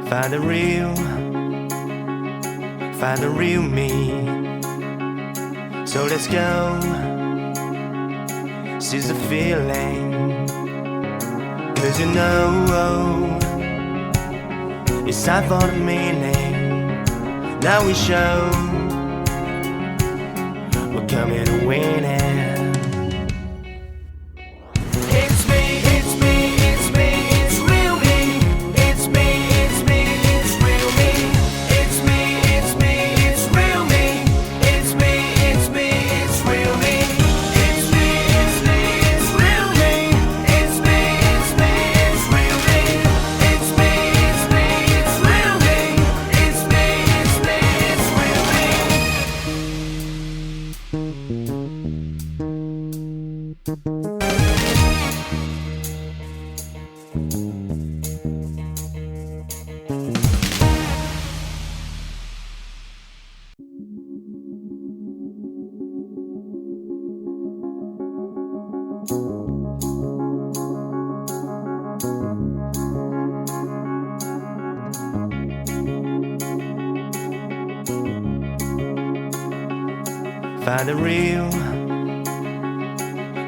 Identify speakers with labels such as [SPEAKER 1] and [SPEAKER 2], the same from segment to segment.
[SPEAKER 1] Find the real me. So let's go, seize the feeling. 'Cause you know it's time for the meaning. Now we show we're coming to win it.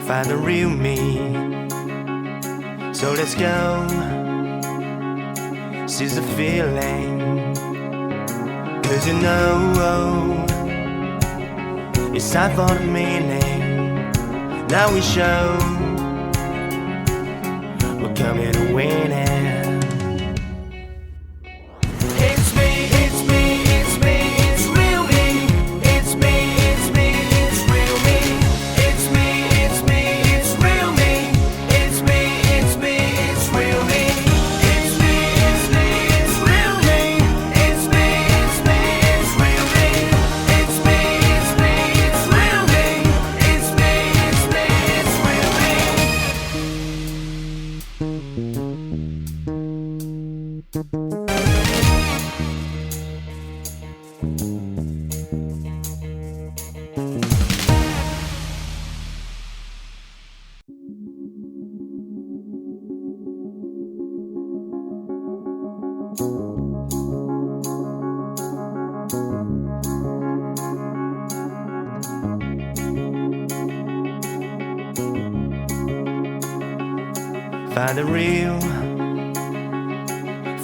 [SPEAKER 1] Find the real me. So let's go, seize the feeling. 'Cause you know it's time for the meaning. Now we show we're coming to win it.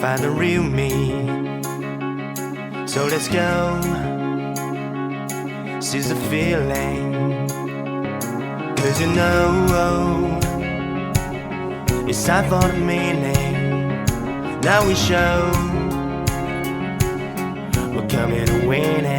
[SPEAKER 1] Find the real me. So let's go, seize the feeling. 'Cause you know it's time for the meaning. Now we show we're coming to win it.